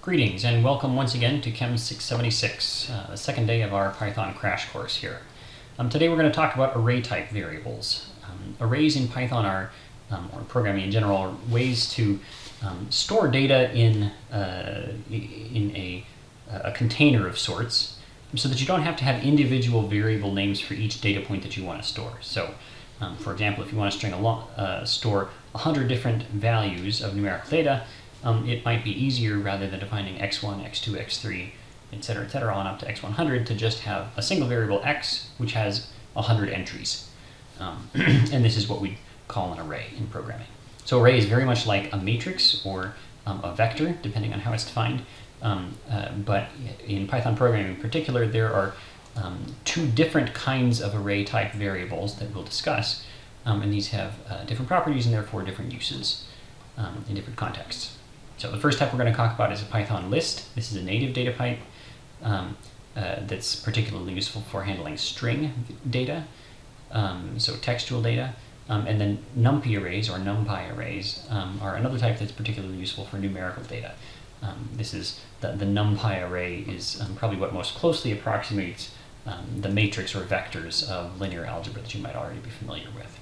Greetings and welcome once again to Chem 676, the second day of our Python crash course here. Today we're going to talk about array type variables. Arrays in Python are, or programming in general, are ways to store data in a container of sorts so that you don't have to have individual variable names for each data point that you want to store. So, for example, if you want to store 100 different values of numerical data, it might be easier, rather than defining x1, x2, x3, etc., on up to x100, to just have a single variable x, which has 100 entries. And this is what we call an array in programming. So array is very much like a matrix or a vector, depending on how it's defined. But in Python programming in particular, there are two different kinds of array type variables that we'll discuss. And these have different properties and therefore different uses in different contexts. So the first type we're going to talk about is a Python list. This is a native data type that's particularly useful for handling string data, so textual data. And then NumPy arrays, or NumPy arrays, are another type that's particularly useful for numerical data. This is the NumPy array is probably what most closely approximates the matrix or vectors of linear algebra that you might already be familiar with.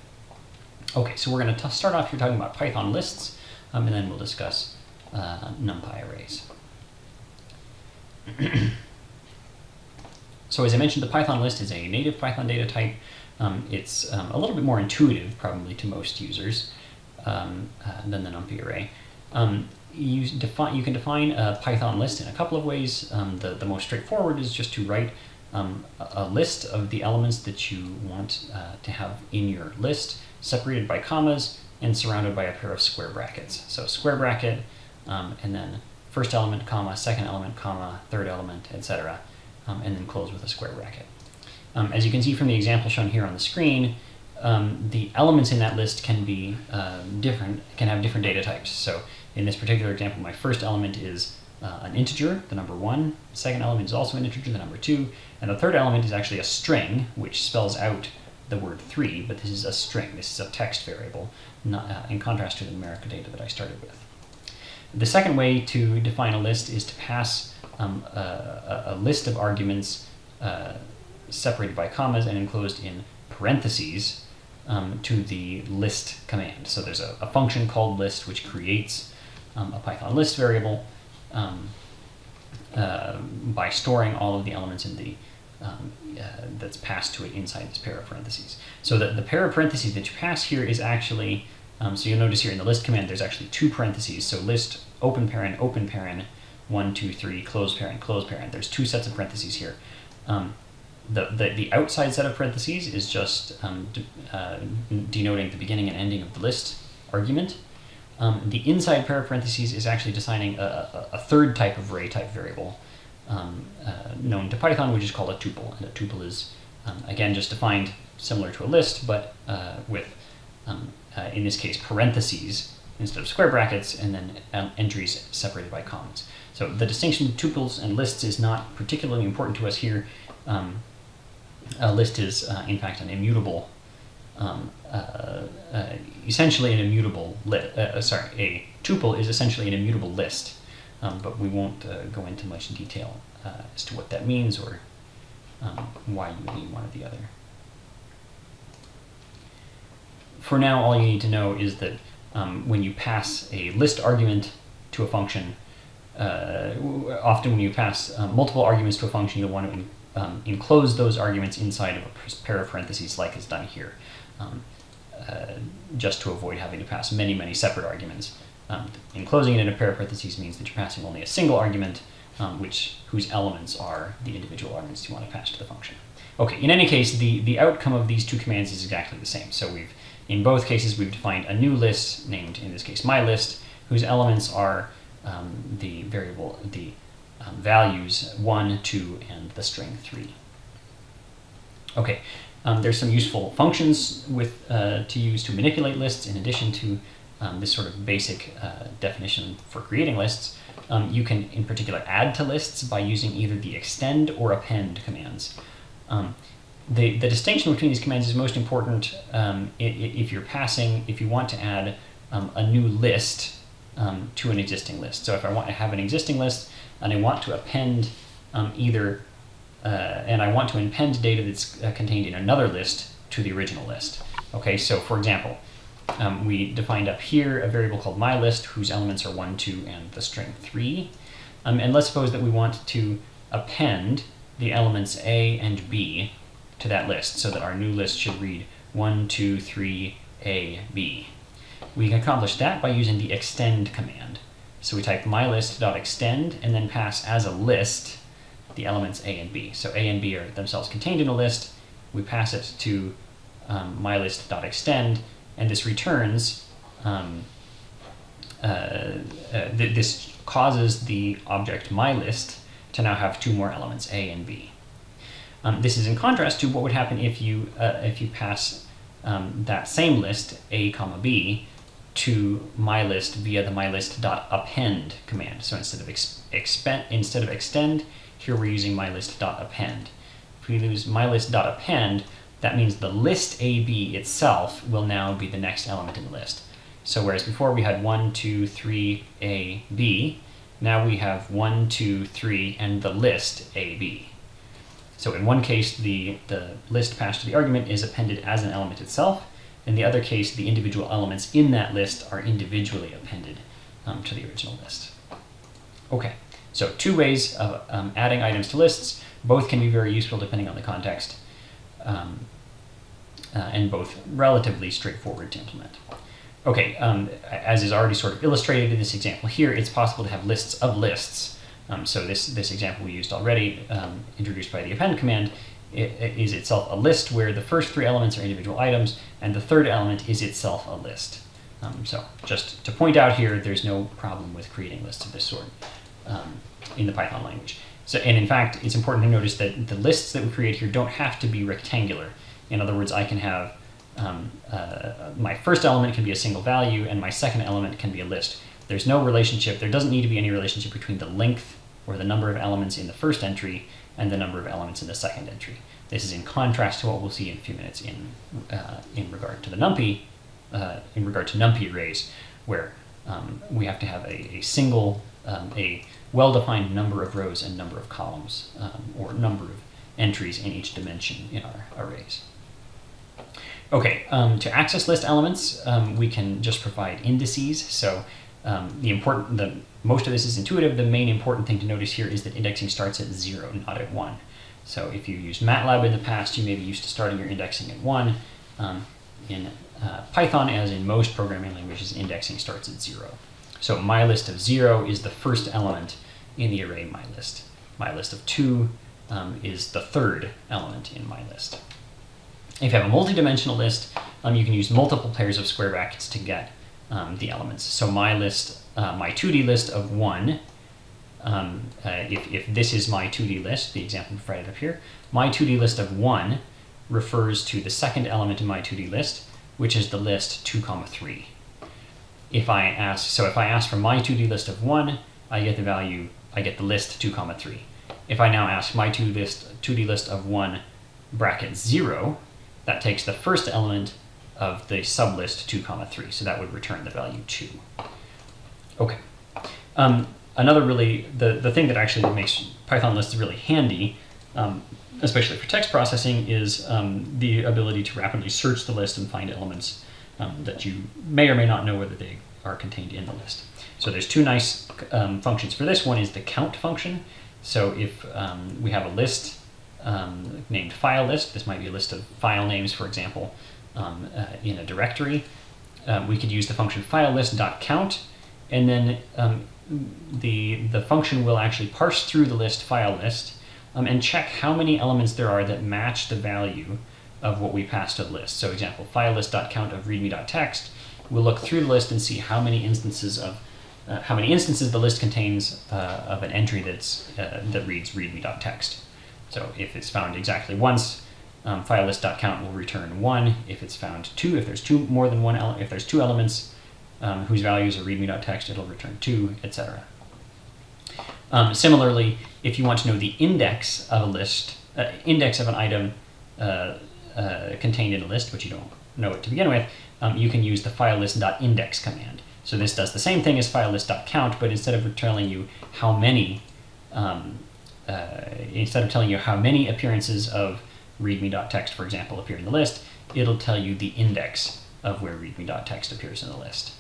Okay, so we're going to start off here talking about Python lists, and then we'll discuss NumPy arrays. So as I mentioned, the Python list is a native Python data type. It's a little bit more intuitive, probably, to most users than the NumPy array. You can define a Python list in a couple of ways. The most straightforward is just to write a list of the elements that you want to have in your list, separated by commas and surrounded by a pair of square brackets. So square bracket, and then first element, comma, second element, comma, third element, etc., and then close with a square bracket. As you can see from the example shown here on the screen, the elements in that list can be can have different data types. So in this particular example, my first element is an integer, the number 1. The second element is also an integer, the number 2. And the third element is actually a string, which spells out the word 3, but this is a string. This is a text variable, not, in contrast to the numerical data that I started with. The second way to define a list is to pass a list of arguments separated by commas and enclosed in parentheses to the list command. So there's a function called list which creates a Python list variable by storing all of the elements in the that's passed to it inside this pair of parentheses. So the pair of parentheses that you pass here is actually, so you'll notice here in the list command there's actually two parentheses. So list open paren, 1, 2, 3, close paren. There's two sets of parentheses here. The outside set of parentheses is just denoting the beginning and ending of the list argument. The inside pair of parentheses is actually designing a third type of array type variable known to Python, which is called a tuple. And a tuple is, again, just defined similar to a list, but with, in this case, parentheses instead of square brackets, and then entries separated by commas. So the distinction between tuples and lists is not particularly important to us here. A list is, in fact, an immutable, essentially an immutable a tuple is essentially an immutable list, but we won't go into much detail as to what that means or why you would need one or the other. For now, all you need to know is that when you pass a list argument to a function, often when you pass multiple arguments to a function, you'll want to enclose those arguments inside of a pair of parentheses, like is done here, just to avoid having to pass many separate arguments. Enclosing it in a pair of parentheses means that you're passing only a single argument, whose elements are the individual arguments you want to pass to the function. Okay, in any case, the outcome of these two commands is exactly the same. So in both cases, we've defined a new list named, in this case, myList, whose elements are the variable, the values 1, 2, and the string 3. Okay, there's some useful functions to use to manipulate lists in addition to this sort of basic definition for creating lists. You can, in particular, add to lists by using either the extend or append commands. The distinction between these commands is most important if you want to add a new list to an existing list. So if I want to have an existing list and I want to append and I want to append data that's contained in another list to the original list. Okay, so for example, we defined up here a variable called mylist whose elements are 1, 2, and the string 3. And let's suppose that we want to append the elements A and B to that list so that our new list should read 1, 2, 3, A, B. We can accomplish that by using the extend command. So we type mylist.extend and then pass as a list the elements A and B. So A and B are themselves contained in a list. We pass it to mylist.extend, and this returns, this causes the object mylist to now have 2 more elements, A and B. This is in contrast to what would happen if you pass that same list, A comma B, to mylist via the mylist.append command. So instead of extend, here we're using mylist.append. If we use mylist.append, that means the list AB itself will now be the next element in the list. So whereas before we had 1, 2, 3, A, B, now we have 1, 2, 3, and the list AB. So in one case, the list passed to the argument is appended as an element itself. In the other case, the individual elements in that list are individually appended to the original list. Okay, so 2 ways of adding items to lists. Both can be very useful depending on the context, and both relatively straightforward to implement. Okay, as is already sort of illustrated in this example here, it's possible to have lists of lists. So this example we used already, introduced by the append command, is itself a list where the first 3 elements are individual items, and the third element is itself a list. So just to point out here, there's no problem with creating lists of this sort in the Python language. So, and in fact, it's important to notice that the lists that we create here don't have to be rectangular. In other words, I can have my first element can be a single value, and my second element can be a list. There's no relationship, there doesn't need to be any relationship between the length or the number of elements in the first entry and the number of elements in the second entry. This is in contrast to what we'll see in a few minutes in regard to the NumPy, in regard to NumPy arrays, where we have to have a single, a well-defined number of rows and number of columns, or number of entries in each dimension in our arrays. Okay, to access list elements, we can just provide indices. So most of this is intuitive. The main important thing to notice here is that indexing starts at 0, not at 1. So if you used MATLAB in the past, you may be used to starting your indexing at 1. In Python, as in most programming languages, indexing starts at 0. So mylist of 0 is the first element in the array mylist. Mylist of 2 is the third element in mylist. If you have a multi-dimensional list, you can use multiple pairs of square brackets to get the elements. So my 2D list of 1, if this is my 2D list, the example provided up here, my 2D list of 1 refers to the second element in my 2D list, which is the list 2, 3. If I ask for my 2D list of 1, I get the list 2, 3. If I now ask my 2D list of 1 bracket 0, that takes the first element of the sublist 2, 3. So that would return the value 2. Okay. Another the thing that actually makes Python lists really handy, especially for text processing, is the ability to rapidly search the list and find elements that you may or may not know whether they are contained in the list. So there's 2 nice functions for this. One is the count function. So if we have a list named file list, this might be a list of file names, for example, in a directory, we could use the function filelist.count, and then the function will actually parse through the list file list and check how many elements there are that match the value of what we passed to the list. So example, filelist.count of readme.txt, we'll look through the list and see how many instances the list contains of an entry that reads readme.txt. So if it's found exactly once, filelist.count will return 1. If it's found 2, if there's 2 elements whose values are readme.txt, it'll return 2, etc. Similarly, if you want to know the index of a list, index of an item contained in a list, but you don't know it to begin with, you can use the filelist.index command. So this does the same thing as filelist.count, but instead of telling you how many, appearances of readme.txt, for example, appear in the list, it'll tell you the index of where readme.txt appears in the list.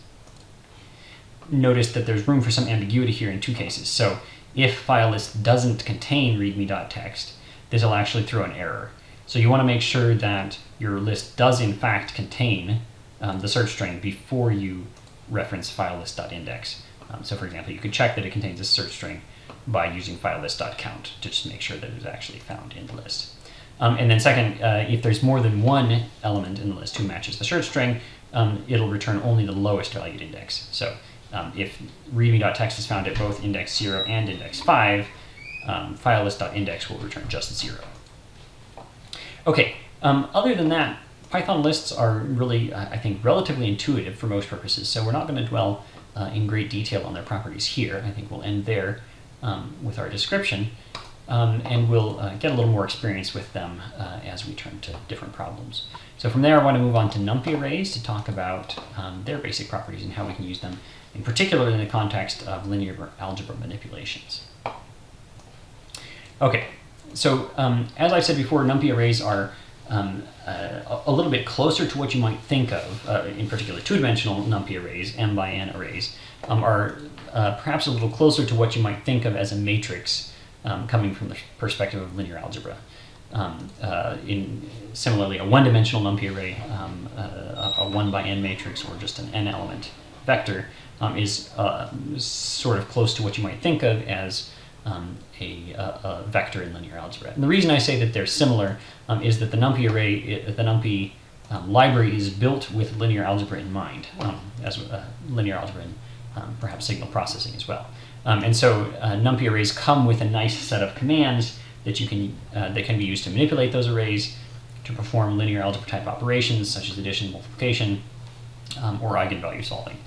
Notice that there's room for some ambiguity here in two cases. So if filelist doesn't contain readme.txt, this will actually throw an error. So you want to make sure that your list does in fact contain the search string before you reference filelist.index. So for example, you could check that it contains a search string by using filelist.count to just make sure that it is actually found in the list. And then second, if there's more than one element in the list who matches the search string, it'll return only the lowest valued index. So if readme.txt is found at both index 0 and index 5, filelist.index will return just 0. Okay, other than that, Python lists are really, I think, relatively intuitive for most purposes, so we're not going to dwell in great detail on their properties here. I think we'll end there with our description, and we'll get a little more experience with them as we turn to different problems. So from there, I want to move on to NumPy arrays to talk about their basic properties and how we can use them, in particular in the context of linear algebra manipulations. Okay, so as I said before, NumPy arrays are a little bit closer to what you might think of, in particular two-dimensional NumPy arrays, m by n arrays, are perhaps a little closer to what you might think of as a matrix coming from the perspective of linear algebra. Similarly, a one-dimensional NumPy array, a 1 by n matrix, or just an n-element vector, is sort of close to what you might think of as a vector in linear algebra. And the reason I say that they're similar is that the NumPy array, the NumPy library is built with linear algebra in mind, as linear algebra and perhaps signal processing as well. And so NumPy arrays come with a nice set of commands that you can that can be used to manipulate those arrays, to perform linear algebra type operations such as addition, multiplication, or eigenvalue solving.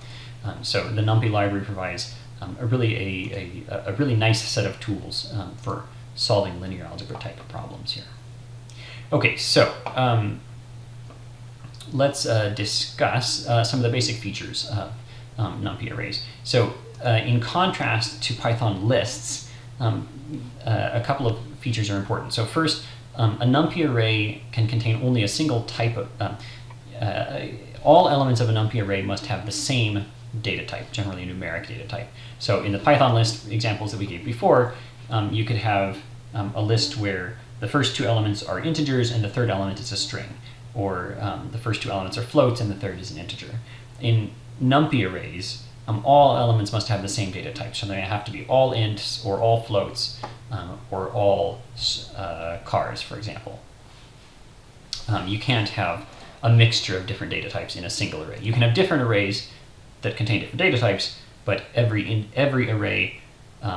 So the NumPy library provides a really nice set of tools for solving linear algebra type of problems here. Okay, so let's discuss some of the basic features of NumPy arrays. So in contrast to Python lists, a couple of features are important. So first, a NumPy array can contain only a single type of, all elements of a NumPy array must have the same data type, generally a numeric data type. So in the Python list examples that we gave before, you could have a list where the first two elements are integers and the third element is a string, or the first two elements are floats and the third is an integer. In NumPy arrays, all elements must have the same data type, so they have to be all ints or all floats or all chars, for example. You can't have a mixture of different data types in a single array. You can have different arrays that contain different data types, but every array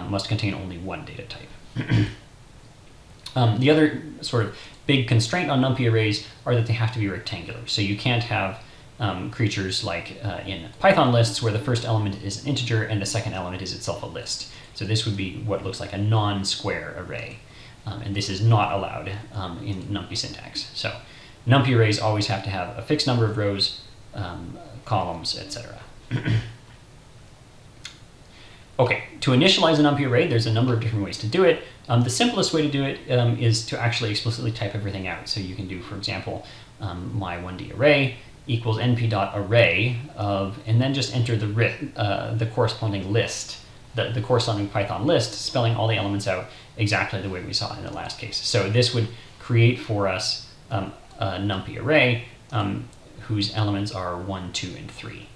must contain only one data type. The other sort of big constraint on NumPy arrays are that they have to be rectangular. So you can't have creatures like in Python lists where the first element is an integer and the second element is itself a list. So this would be what looks like a non-square array. And this is not allowed in NumPy syntax. So NumPy arrays always have to have a fixed number of rows, columns, etc. Okay, to initialize a NumPy array, there's a number of different ways to do it. The simplest way to do it is to actually explicitly type everything out. So you can do, for example, my 1D array equals np.array of, and then just enter the corresponding list, the corresponding Python list, spelling all the elements out exactly the way we saw in the last case. So this would create for us a NumPy array whose elements are 1, 2, and 3.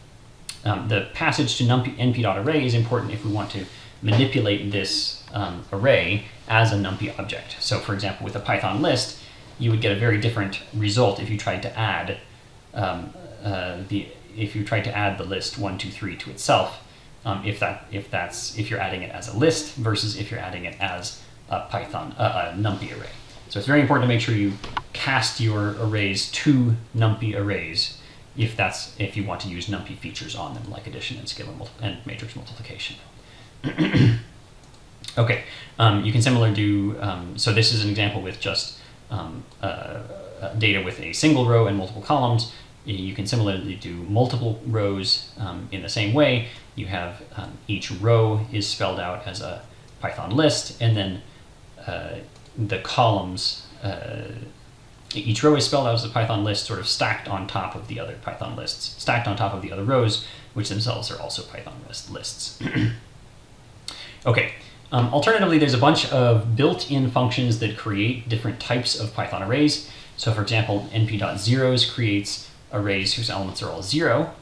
The passage to np.array is important if we want to manipulate this array as a NumPy object. So for example, with a Python list, you would get a very different result if you tried to add the list 1, 2, 3 to itself, if you're adding it as a list versus if you're adding it as a NumPy array. So it's very important to make sure you cast your arrays to NumPy arrays if you want to use NumPy features on them, like addition and scalar and matrix multiplication. Okay, you can similarly do, so this is an example with just data with a single row and multiple columns. You can similarly do multiple rows in the same way. You have each row is spelled out as a Python list, and then the columns, each row is spelled out as a Python list sort of stacked on top of the other Python lists, stacked on top of the other rows, which themselves are also Python lists. Okay, alternatively, there's a bunch of built-in functions that create different types of Python arrays. So for example, np.zeros creates arrays whose elements are all 0,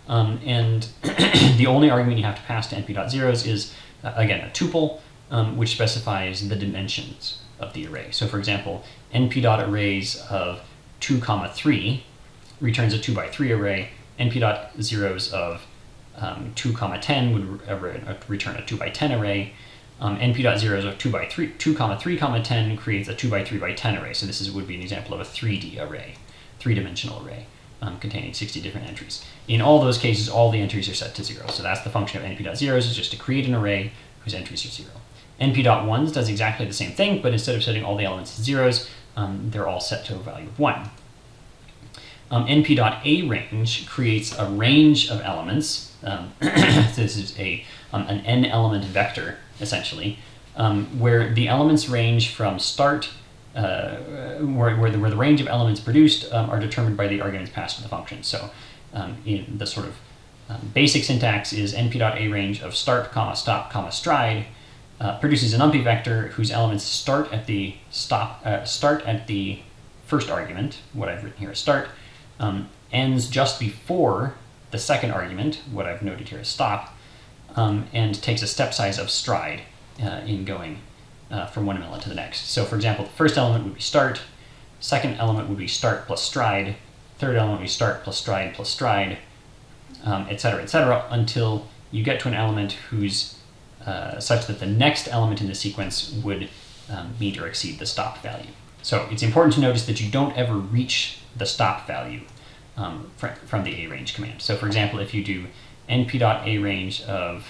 and the only argument you have to pass to np.zeros is, again, a tuple, which specifies the dimensions of the array. So for example, np.arrays of 2, 3 returns a 2 by 3 array. np.zeros of 2, 10 would return a 2 by 10 array. np.zeros of 2 by 3, 2, 3, 10 creates a 2 by 3 by 10 array. So this would be an example of a 3D array, three-dimensional array, containing 60 different entries. In all those cases, all the entries are set to 0. So that's the function of np.zeros, is just to create an array whose entries are 0. np.ones does exactly the same thing, but instead of setting all the elements to zeros, they're all set to a value of 1. np.arange creates a range of elements. This is an n-element vector, essentially, where the elements range from start, where the range of elements produced are determined by the arguments passed to the function. So in the sort of basic syntax is np.arange of start, stop, stride produces an numpy vector whose elements start at the first argument, what I've written here as start, ends just before the second argument, what I've noted here as stop, and takes a step size of stride in going from one element to the next. So for example, the first element would be start, second element would be start plus stride, third element would be start plus stride, etc., until you get to an element whose such that the next element in the sequence would meet or exceed the stop value. So it's important to notice that you don't ever reach the stop value from the arange command. So for example, if you do np.arange of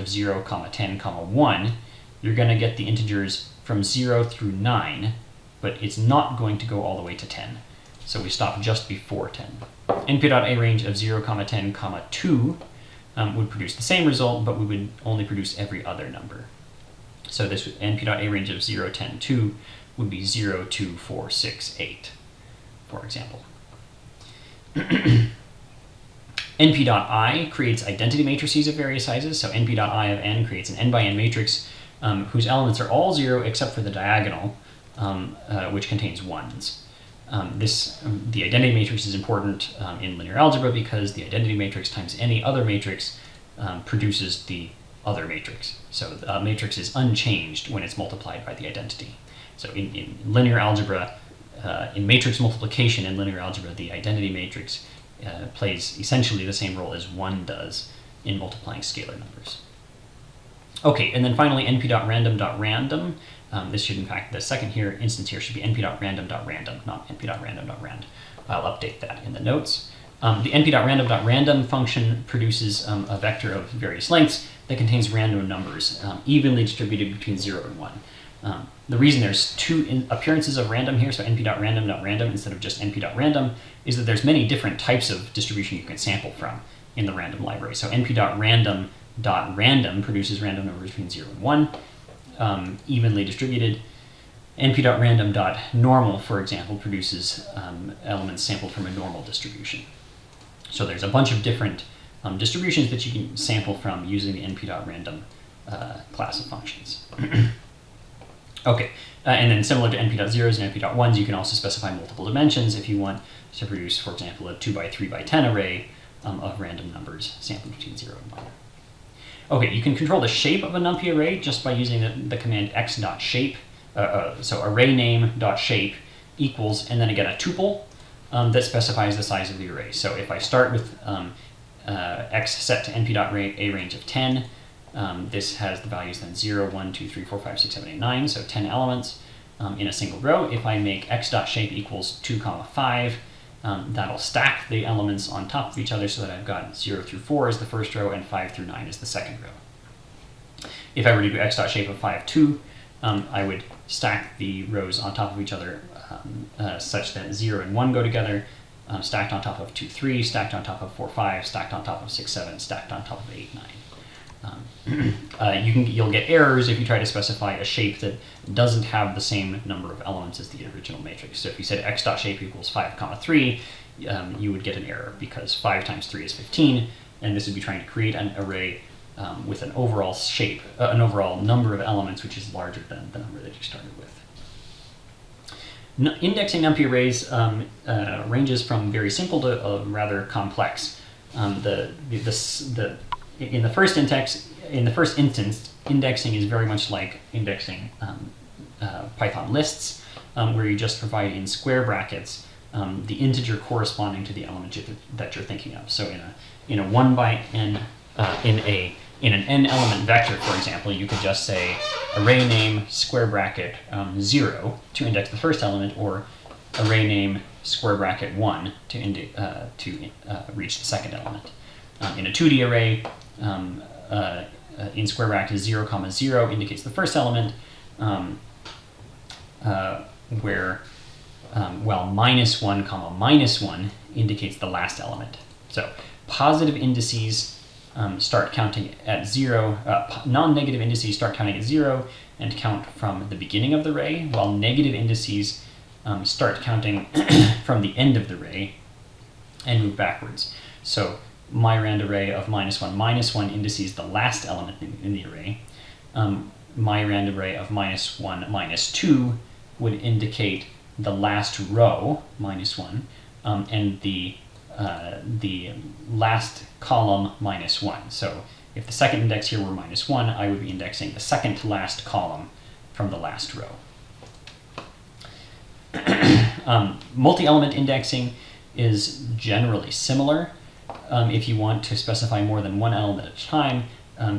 0, 10, 1, you're going to get the integers from 0 through 9, but it's not going to go all the way to 10. So we stop just before 10. np.arange of 0, 10, 2 would produce the same result, but we would only produce every other number. So this np.arange of 0, 10, 2 would be 0, 2, 4, 6, 8, for example. np.I creates identity matrices of various sizes. So np.I of n creates an n by n matrix whose elements are all 0 except for the diagonal, which contains 1s. The identity matrix is important in linear algebra because the identity matrix times any other matrix produces the other matrix. So the matrix is unchanged when it's multiplied by the identity. So in linear algebra, in matrix multiplication in linear algebra, the identity matrix plays essentially the same role as 1 does in multiplying scalar numbers. Okay, and then finally np.random.random. This should, in fact, the second instance here should be np.random.random, not np.random.rand. I'll update that in the notes. The np.random.random function produces a vector of various lengths that contains random numbers, evenly distributed between 0 and 1. The reason there's two appearances of random here, so np.random.random instead of just np.random, is that there's many different types of distribution you can sample from in the random library. So np.random.random produces random numbers between 0 and 1, evenly distributed. np.random.normal, for example, produces elements sampled from a normal distribution. So there's a bunch of different distributions that you can sample from using the np.random class of functions. Okay, and then similar to np.zeros and np.ones, you can also specify multiple dimensions if you want to produce, for example, a 2 by 3 by 10 array of random numbers sampled between 0 and 1. Okay, you can control the shape of a numpy array just by using the command x.shape. So array name.shape equals, and then again a tuple that specifies the size of the array. So if I start with x set to np.arange of 10, this has the values then 0, 1, 2, 3, 4, 5, 6, 7, 8, 9, so 10 elements in a single row. If I make x.shape equals 2, 5, that'll stack the elements on top of each other so that I've got 0 through 4 as the first row and 5 through 9 as the second row. If I were to do x.shape of 5, 2, I would stack the rows on top of each other such that 0 and 1 go together, stacked on top of 2, 3, stacked on top of 4, 5, stacked on top of 6, 7, stacked on top of 8, 9. You'll get errors if you try to specify a shape that doesn't have the same number of elements as the original matrix. So if you said x.shape equals 5, 3, you would get an error because 5 times 3 is 15, and this would be trying to create an array with an overall shape, an overall number of elements which is larger than the number that you started with. Indexing NumPy arrays ranges from very simple to rather complex. In the first instance, indexing is very much like indexing Python lists, where you just provide in square brackets the integer corresponding to the element that you're thinking of. So in a 1 by n in an n element vector, for example, you could just say array name square bracket 0 to index the first element, or array name square bracket 1 to reach the second element. In a 2D array, in square bracket 0, 0 indicates the first element, where while -1, -1 indicates the last element. So positive indices start counting at 0, non-negative indices start counting at 0 and count from the beginning of the array, while negative indices start counting from the end of the array and move backwards. So my rand array of -1 indices the last element in the array. My rand array of -1 2 would indicate the last row, -1, and the last column, -1. So if the second index here were -1, I would be indexing the second to last column from the last row. Multi-element indexing is generally similar. If you want to specify more than one element at a time,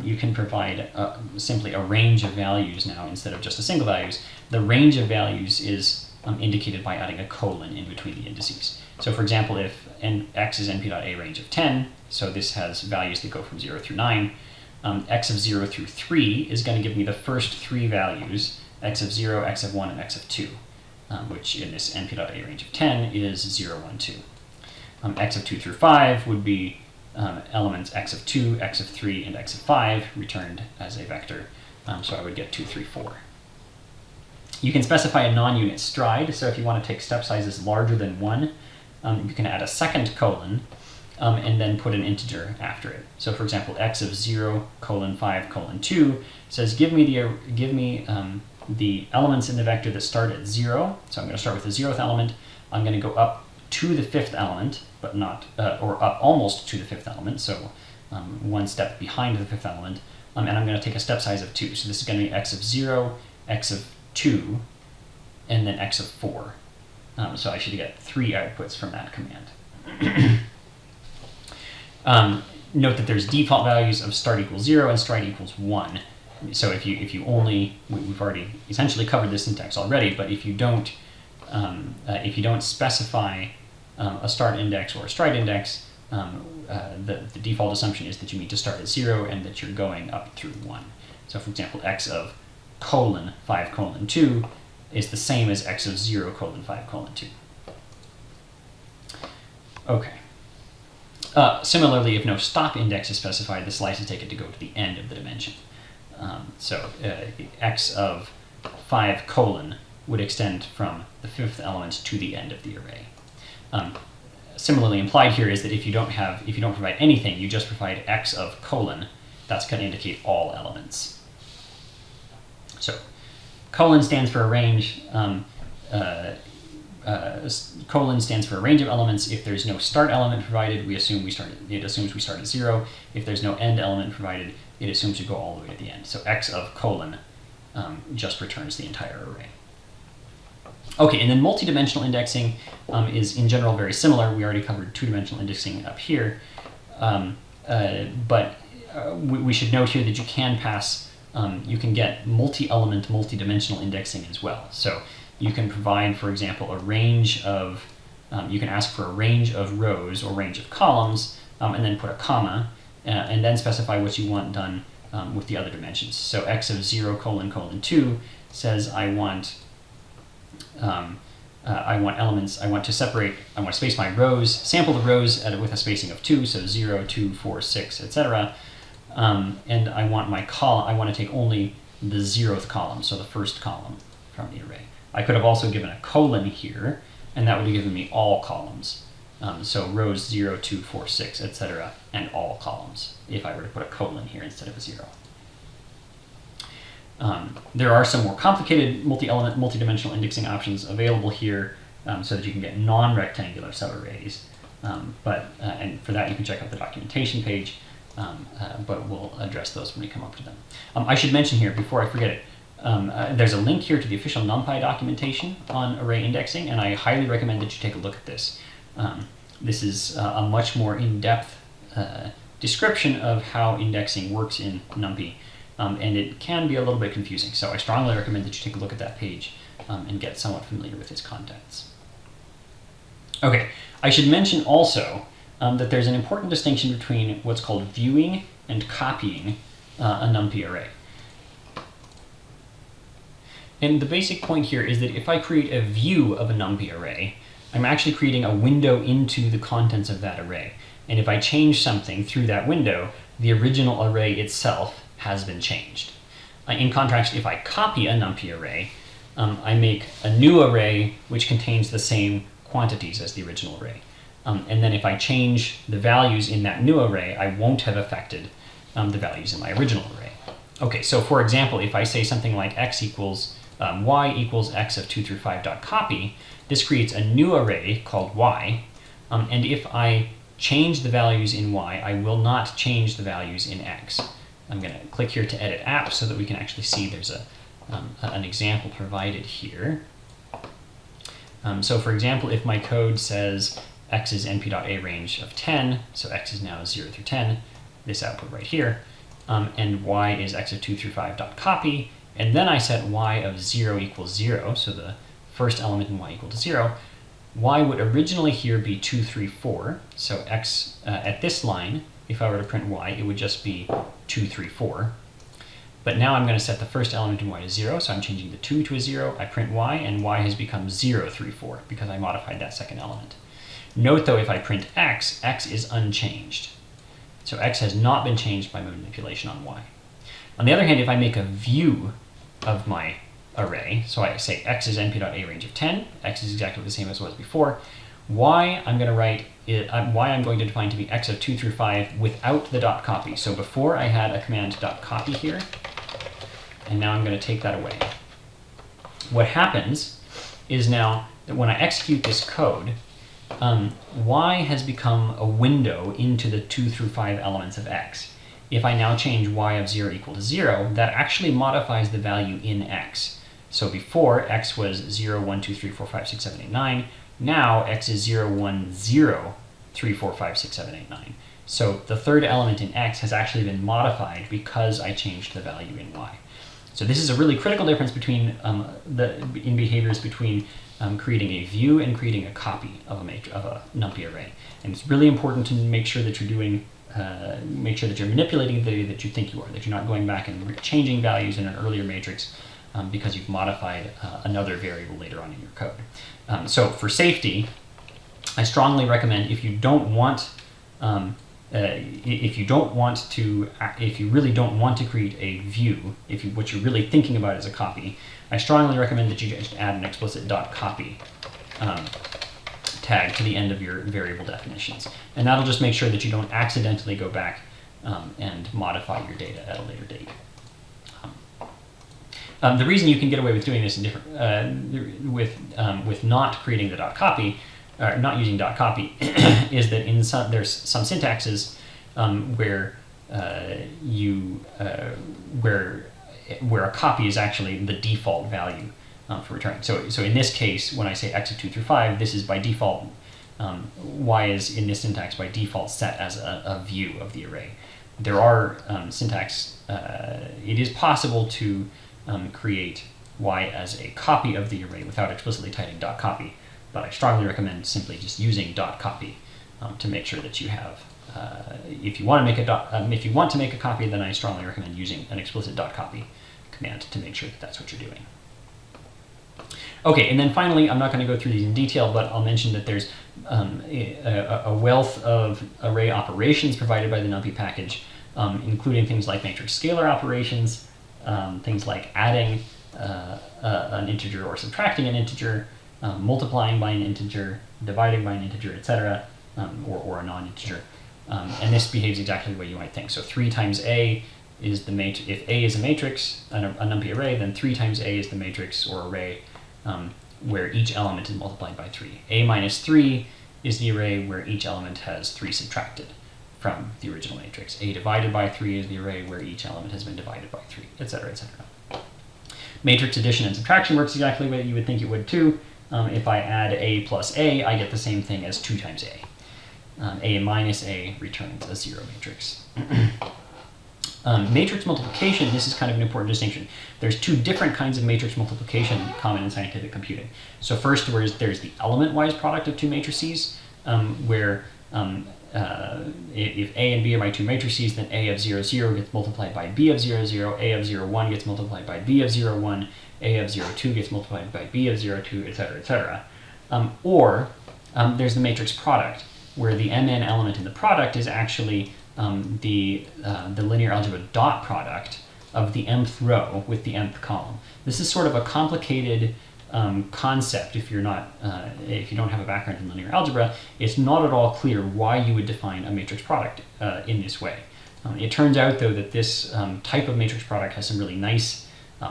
you can provide simply a range of values now instead of just a single values. The range of values is indicated by adding a colon in between the indices. So for example, if x is np.a range of 10, so this has values that go from 0 through 9, x of 0 through 3 is going to give me the first 3 values, x of 0, x of 1, and x of 2, which in this np.a range of 10 is 0, 1, 2. X of 2 through 5 would be elements x of 2, x of 3, and x of 5 returned as a vector, so I would get 2, 3, 4. You can specify a non-unit stride, so if you want to take step sizes larger than 1, you can add a second colon and then put an integer after it. So for example, x of 0, 5, 2 says give me the elements in the vector that start at 0. So I'm going to start with the 0th element. I'm going to go up to the 5th element, but not, or up almost to the 5th element, so one step behind the 5th element, and I'm going to take a step size of 2. So this is going to be x of 0, x of 2, and then x of 4. So I should get 3 outputs from that command. Note that there's default values of start equals 0 and stride equals 1. So if you only, we've already essentially covered this syntax already, but if you don't specify a start index or a stride index, the default assumption is that you need to start at 0 and that you're going up through 1. So for example, x of 5, 2 is the same as x of 0, 5, 2. Okay. Similarly, if no stop index is specified, the slice is taken to go to the end of the dimension. So x of 5 would extend from the 5th element to the end of the array. Similarly implied here is that if you don't provide anything, you just provide x of colon, that's going to indicate all elements. So colon stands for a range. Colon stands for a range of elements. If there's no start element provided, it assumes we start at 0. If there's no end element provided, it assumes we go all the way to the end. So x of colon just returns the entire array. Okay, and then multi-dimensional indexing is in general very similar. We already covered two-dimensional indexing up here, but we should note here that you can pass, you can get multi-element, multi-dimensional indexing as well. So you can provide, for example, a range of, you can ask for a range of rows or range of columns, and then put a comma, and then specify what you want done with the other dimensions. So x of 0, 2 says I want elements, I want to space my rows, sample the rows with a spacing of 2, so 0, 2, 4, 6, etc. And I want my column, I want to take only the 0th column, so the first column from the array. I could have also given a colon here, and that would have given me all columns. So rows 0, 2, 4, 6, etc., and all columns, if I were to put a colon here instead of a 0. There are some more complicated multi-element, multi-dimensional indexing options available here, so that you can get non-rectangular subarrays. And for that, you can check out the documentation page, but we'll address those when we come up to them. I should mention here, before I forget it, there's a link here to the official NumPy documentation on array indexing, and I highly recommend that you take a look at this. This is a much more in-depth description of how indexing works in NumPy, and it can be a little bit confusing, so I strongly recommend that you take a look at that page and get somewhat familiar with its contents. Okay, I should mention also that there's an important distinction between what's called viewing and copying a NumPy array. And the basic point here is that if I create a view of a NumPy array, I'm actually creating a window into the contents of that array. And if I change something through that window, the original array itself has been changed. In contrast, if I copy a NumPy array, I make a new array which contains the same quantities as the original array. And then if I change the values in that new array, I won't have affected the values in my original array. Okay, so for example, if I say something like y equals x of 2 through 5.copy, this creates a new array called y, and if I change the values in y, I will not change the values in x. I'm going to click here to edit app so that we can actually see there's an example provided here. So for example, if my code says x is np.a range of 10, so x is now 0 through 10, this output right here, and y is x of 2 through 5.copy, and then I set y of 0 equals 0, so the first element in y equal to 0, y would originally here be 2, 3, 4, so x at this line, if I were to print y, it would just be 2, 3, 4. But now I'm going to set the first element in y to 0, so I'm changing the 2 to a 0, I print y, and y has become 0, 3, 4, because I modified that second element. Note though, if I print x, x is unchanged. So x has not been changed by manipulation on y. On the other hand, if I make a view of my array, so I say x is np.a range of 10, x is exactly the same as it was before, y I'm going to write y I'm going to define to be x of 2 through 5 without the dot copy. So before I had a command dot copy here, and now I'm going to take that away. What happens is now that when I execute this code, y has become a window into the 2 through 5 elements of x. If I now change y of 0 equal to 0, that actually modifies the value in x. So before, x was 0, 1, 2, 3, 4, 5, 6, 7, 8, 9. Now x is 0, 1, 0, 3, 4, 5, 6, 7, 8, 9. So the third element in x has actually been modified because I changed the value in y. So this is a really critical difference between in behaviors between creating a view and creating a copy of a NumPy array. And it's really important to make sure that you're doing make sure that you're manipulating the data that you think you are, that you're not going back and changing values in an earlier matrix because you've modified another variable later on in your code. So for safety, I strongly recommend if you don't want if you really don't want to create a view, what you're really thinking about is a copy, I strongly recommend that you just add an explicit .copy tag to the end of your variable definitions. And that'll just make sure that you don't accidentally go back and modify your data at a later date. The reason you can get away with doing this in different, with not creating the .copy, not using .copy, is that there's some syntaxes where where a copy is actually the default value for returning. So in this case, when I say x of 2 through 5, this is by default, y is in this syntax by default set as a view of the array. There are syntax, it is possible to create y as a copy of the array without explicitly typing .copy, but I strongly recommend simply just using .copy to make sure that you have. If you want to make a copy, then I strongly recommend using an explicit .copy command to make sure that that's what you're doing. Okay, and then finally, I'm not going to go through these in detail, but I'll mention that there's a wealth of array operations provided by the NumPy package, including things like matrix scalar operations, things like adding an integer or subtracting an integer, multiplying by an integer, dividing by an integer, etc., or a non-integer. And this behaves exactly the way you might think. So 3 times A is the matrix. If A is a matrix, a NumPy array, then 3 times A is the matrix or array where each element is multiplied by 3. A minus 3 is the array where each element has 3 subtracted from the original matrix. A divided by 3 is the array where each element has been divided by 3, etc., etc. Matrix addition and subtraction works exactly the way you would think it would too. If I add A plus A, I get the same thing as 2 times A. A minus A returns a 0 matrix. Matrix multiplication, this is kind of an important distinction. There's 2 different kinds of matrix multiplication common in scientific computing. So first, there's the element-wise product of 2 matrices, where if A and B are my 2 matrices, then A of 0, 0 gets multiplied by B of 0, 0, A of 0, 1 gets multiplied by B of 0, 1, A of 0, 2 gets multiplied by B of 0, 2, etc., etc. Or there's the matrix product, where the mn element in the product is actually the linear algebra dot product of the mth row with the mth column. This is sort of a complicated concept if you don't have a background in linear algebra. It's not at all clear why you would define a matrix product in this way. It turns out, though, that this type of matrix product has some really nice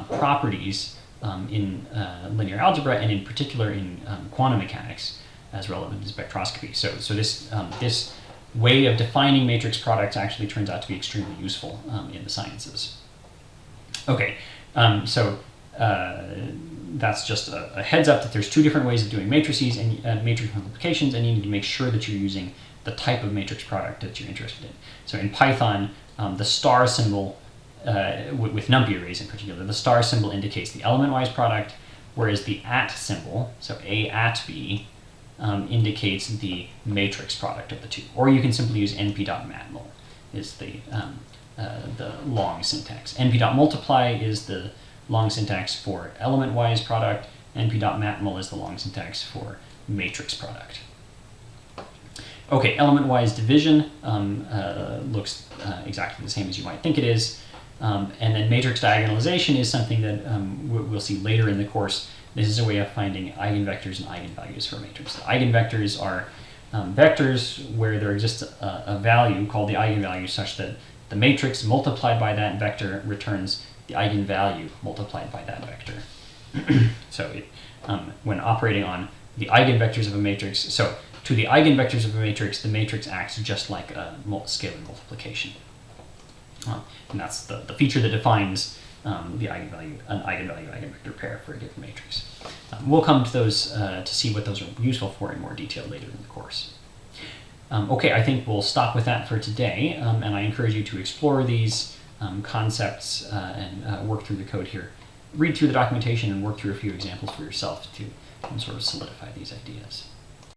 properties in linear algebra, and in particular in quantum mechanics, as relevant to spectroscopy. So this way of defining matrix products actually turns out to be extremely useful in the sciences. Okay, so that's just a heads up that there's 2 different ways of doing matrices and matrix multiplications, and you need to make sure that you're using the type of matrix product that you're interested in. So in Python, the star symbol, with NumPy arrays in particular, the star symbol indicates the element-wise product, whereas the at symbol, so A at B, indicates the matrix product of the 2. Or you can simply use np.matmul is the long syntax. np.multiply is the long syntax for element-wise product. np.matmul is the long syntax for matrix product. Okay, element-wise division looks exactly the same as you might think it is. And then matrix diagonalization is something that we'll see later in the course. This is a way of finding eigenvectors and eigenvalues for a matrix. The eigenvectors are vectors where there exists a value called the eigenvalue such that the matrix multiplied by that vector returns the eigenvalue multiplied by that vector. So when operating on the eigenvectors of a matrix, so to the eigenvectors of a matrix, the matrix acts just like a scalar multiplication. And that's the feature that defines an eigenvalue-eigenvector pair for a given matrix. We'll come to those to see what those are useful for in more detail later in the course. Okay, I think we'll stop with that for today, and I encourage you to explore these concepts and work through the code here. Read through the documentation and work through a few examples for yourself to sort of solidify these ideas.